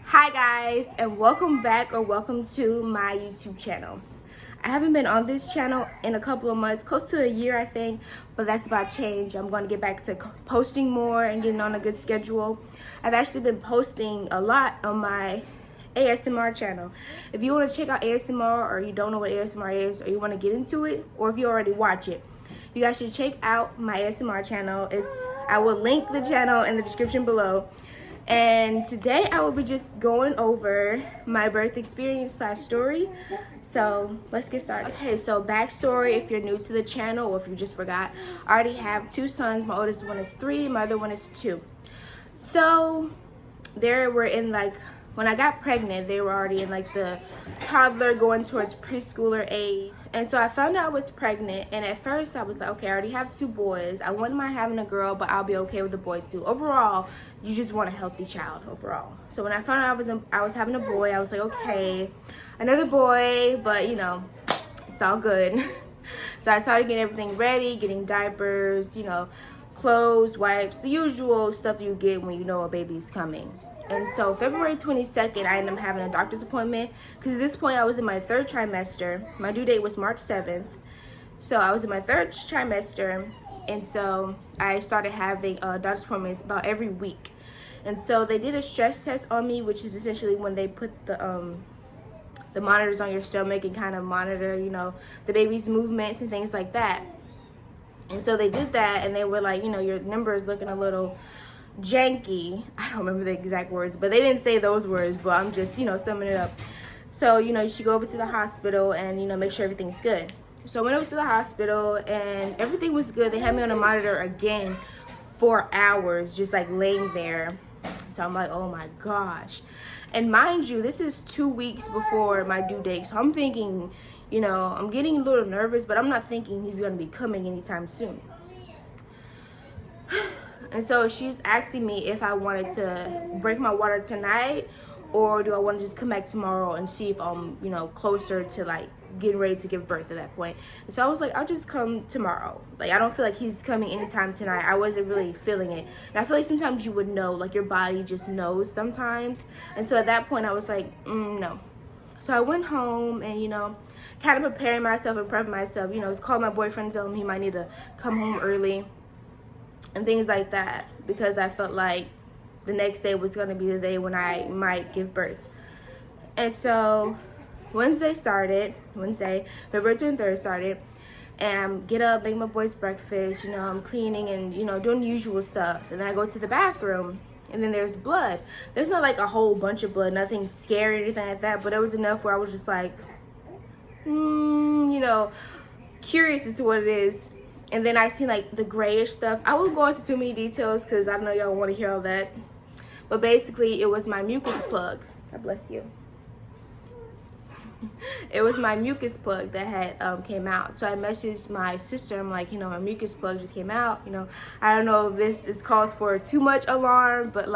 Hi guys, and welcome back or welcome to my YouTube channel. I haven't been on this channel in a couple of months, close to a year I think, but that's about change. I'm going to get back to posting more and getting on a good schedule. I've actually been posting a lot on my ASMR channel. If you want to check out ASMR, or you don't know what ASMR is, or you want to get into it, or if you already watch it, you guys should check out my ASMR channel. I will link the channel in the description below. And today I will be just going over my birth experience / story. So let's get started. Okay, so backstory, if you're new to the channel or if you just forgot, I already have 2 sons. My oldest one is 3, my other one is 2. So they were in when I got pregnant, they were already in the toddler going towards preschooler age. And so I found out I was pregnant, and at first I was like, okay, I already have 2 boys. I wouldn't mind having a girl, but I'll be okay with a boy too. Overall, you just want a healthy child overall. So when I found out I was having a boy, I was like, okay, another boy, but it's all good. So I started getting everything ready, getting diapers, clothes, wipes, the usual stuff you get when you know a baby's coming. And so February 22nd, I ended up having a doctor's appointment because at this point I was in my 3rd trimester. My due date was March 7th. So I was in my 3rd trimester. And so I started having doctor's appointments about every week. And so they did a stress test on me, which is essentially when they put the monitors on your stomach and kind of monitor, the baby's movements and things like that. And so they did that, and they were like, your number is looking a little janky. I don't remember the exact words, but they didn't say those words, but I'm just summing it up. So you should go over to the hospital and make sure everything's good. So I went over to the hospital and everything was good. They had me on a monitor again for hours, just laying there. So I'm like, oh my gosh. And mind you, this is 2 weeks before my due date, so I'm thinking, I'm getting a little nervous, but I'm not thinking he's going to be coming anytime soon. And so she's asking me if I wanted to break my water tonight, or do I want to just come back tomorrow and see if I'm, closer to getting ready to give birth at that point. And so I was like, I'll just come tomorrow. I don't feel like he's coming anytime tonight. I wasn't really feeling it. And I feel like sometimes you would know, your body just knows sometimes. And so at that point I was like, no. So I went home and, kind of preparing myself and prepping myself, called my boyfriend, tell him he might need to come home early and things like that, because I felt like the next day was going to be the day when I might give birth. And so Wednesday, February 23rd started, and get up, make my boys breakfast, I'm cleaning and, doing the usual stuff. And then I go to the bathroom, and then there's blood. There's not a whole bunch of blood, nothing scary or anything like that, but it was enough where I was just curious as to what it is. And then I seen the grayish stuff. I won't go into too many details because I know y'all want to hear all that. But basically, it was my mucus plug. God bless you. It was my mucus plug that had came out. So I messaged my sister. I'm like, my mucus plug just came out. I don't know if this is cause for too much alarm, but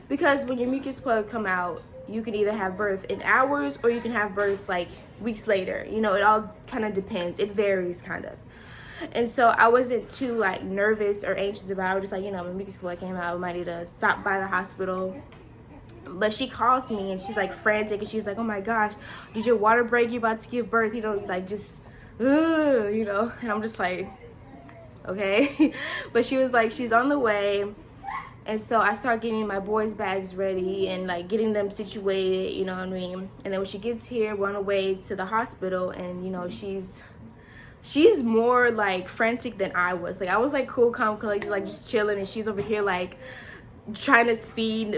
because when your mucus plug come out, you can either have birth in hours or you can have birth weeks later. It all kind of depends. It varies kind of. And so I wasn't too nervous or anxious about it. I was just my mucus plug came out. I might need to stop by the hospital. But she calls me and she's frantic, and she's like, oh my gosh, did your water break? You about to give birth? And I'm just like, okay. But she was she's on the way. And so I start getting my boys' bags ready and getting them situated, you know what I mean? And then when she gets here, we're on the way to the hospital, and she's more frantic than I was. I was cool, calm, collected, just chilling, and she's over here trying to speed,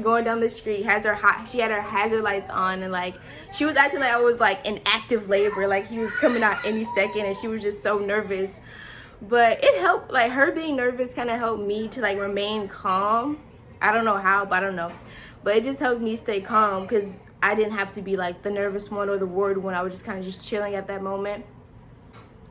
going down the street. She had her hazard lights on, and she was acting like I was in active labor, he was coming out any second, and she was just so nervous. But it helped, her being nervous kind of helped me to remain calm. I don't know how, but I don't know. But it just helped me stay calm because I didn't have to be the nervous one or the worried one. I was just kind of just chilling at that moment.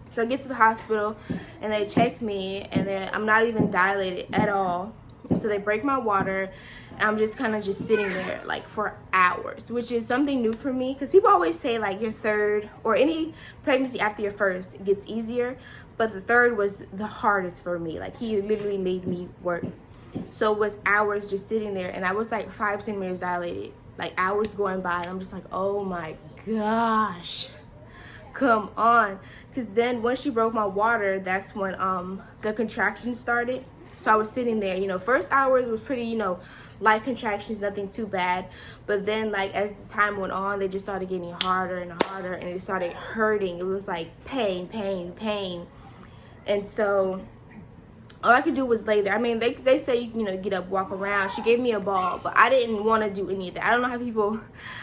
So I get to the hospital and they check me, and I'm not even dilated at all. So they break my water, and I'm just kind of just sitting there for hours, which is something new for me, because people always say your 3rd or any pregnancy after your 1st gets easier, but the third was the hardest for me. Like, he literally made me work. So it was hours just sitting there, and I was like 5 centimeters dilated, like hours going by, and I'm just like, oh my gosh, come on. Because then once she broke my water, that's when the contractions started. So I was sitting there, you know, first hours was pretty, you know, light contractions, nothing too bad. But then, like, as the time went on, they just started getting harder and harder, and it started hurting. It was like pain, pain, pain. And so all I could do was lay there. I mean, they say, you know, get up, walk around. She gave me a ball, but I didn't want to do any of that. I don't know how people,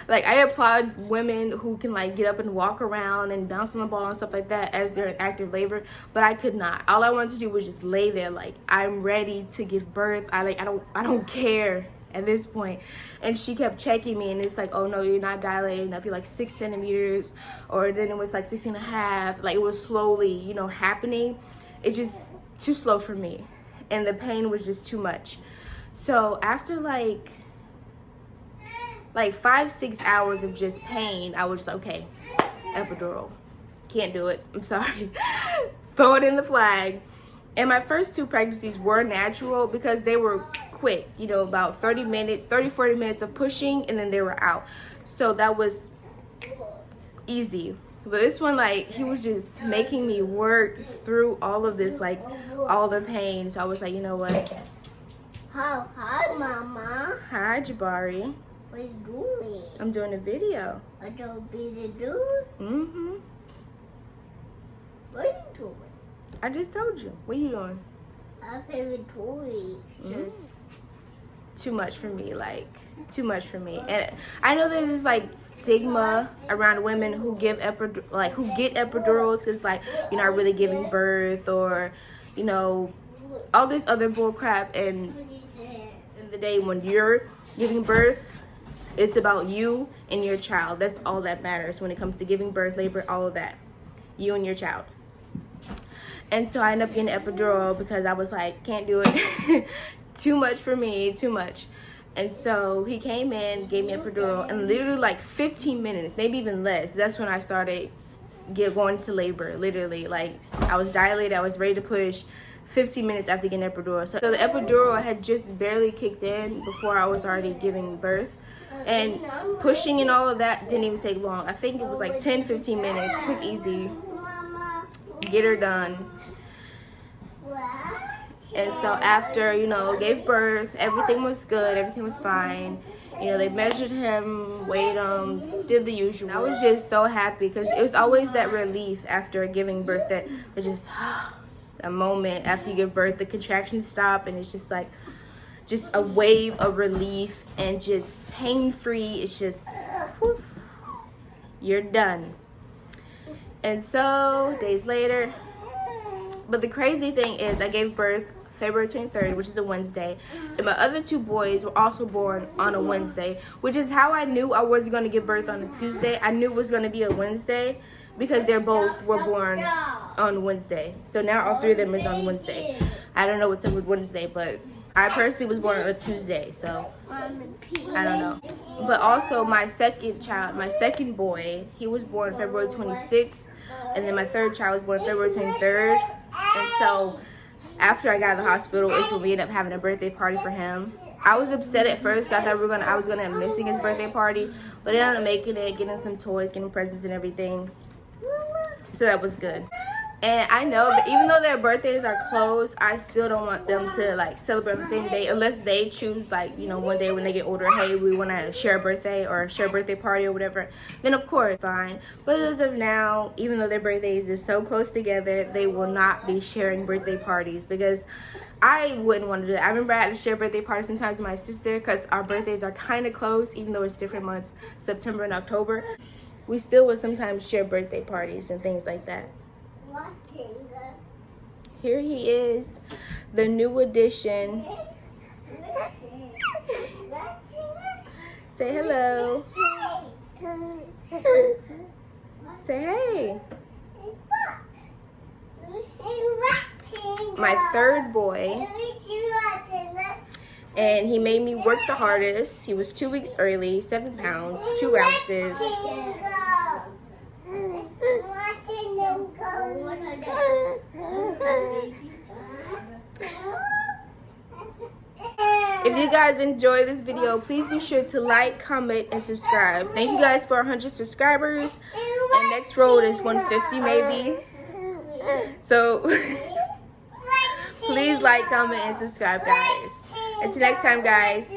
like, I applaud women who can, like, get up and walk around and bounce on the ball and stuff like that as they're in active labor, but I could not. All I wanted to do was just lay there, like, I'm ready to give birth. I don't care at this point. And she kept checking me, and it's like, oh no, you're not dilated enough. You're like 6 centimeters, or then it was like 6.5. Like, it was slowly, you know, happening. It just too slow for me, and the pain was just too much. So after like 5-6 hours of just pain, I was just okay, epidural, can't do it, I'm sorry. Throw it in the flag. And my first 2 pregnancies were natural because they were quick, you know, about 30 minutes, 30-40 minutes of pushing, and then they were out. So that was easy. But this one, like, he was just making me work through all of this, like, all the pain. So I was like, you know what? Hi, Mama. Hi, Jabari. What are you doing? I'm doing a video. What do you do? Mm-hmm. What are you doing? I just told you. What are you doing? I play with toys. Just too much for me, like, too much for me. And I know there's this, like, stigma around women who give who get epidurals because, like, you're not really giving birth, or, you know, all this other bull crap. And in the day when you're giving birth, it's about you and your child. That's all that matters when it comes to giving birth, labor, all of that. You and your child. And so I ended up getting an epidural because I was like, can't do it. Too much for me, too much. And so he came in, gave me an epidural, and literally like 15 minutes, maybe even less, that's when I started going to labor. Literally, like, I was dilated, I was ready to push. 15 minutes after getting an epidural. So the epidural had just barely kicked in before I was already giving birth. And pushing and all of that didn't even take long. I think it was like 10-15 minutes, quick, easy, get her done. And so after, you know, gave birth, everything was good, everything was fine. You know, they measured him, weighed him, did the usual. I was just so happy because it was always that relief after giving birth, that was just a moment after you give birth, the contractions stop, and it's just like, just a wave of relief and just pain-free. It's just, whew, you're done. And so, days later, but the crazy thing is I gave birth February 23rd, which is a Wednesday, and my other 2 boys were also born on a Wednesday, which is how I knew I wasn't going to give birth on a Tuesday. I knew it was going to be a Wednesday because they both were born on Wednesday. So now all 3 of them is on Wednesday. I don't know what's up with Wednesday, but I personally was born on a Tuesday, so I don't know. But also my second child, my second boy, he was born February 26th, and then my third child was born February 23rd. And so after I got out of the hospital is when we ended up having a birthday party for him. I was upset at first. I thought I was gonna end up missing his birthday party, but I ended up making it, getting some toys, getting presents and everything. So that was good. And I know that even though their birthdays are close, I still don't want them to, like, celebrate on the same day unless they choose, like, you know, one day when they get older, hey, we want to share a birthday or share a birthday party or whatever. Then, of course, fine. But as of now, even though their birthdays is so close together, they will not be sharing birthday parties because I wouldn't want to do that. I remember I had to share birthday parties sometimes with my sister because our birthdays are kind of close, even though it's different months, September and October. We still would sometimes share birthday parties and things like that. Here he is, the new addition. Say hello. Say hey. My third boy. And he made me work the hardest. He was 2 weeks early, 7 pounds, 2 ounces. If you guys enjoy this video, please be sure to like, comment, and subscribe. Thank you guys for 100 subscribers. And next road is 150 maybe. So please like, comment, and subscribe, guys. Until next time, guys.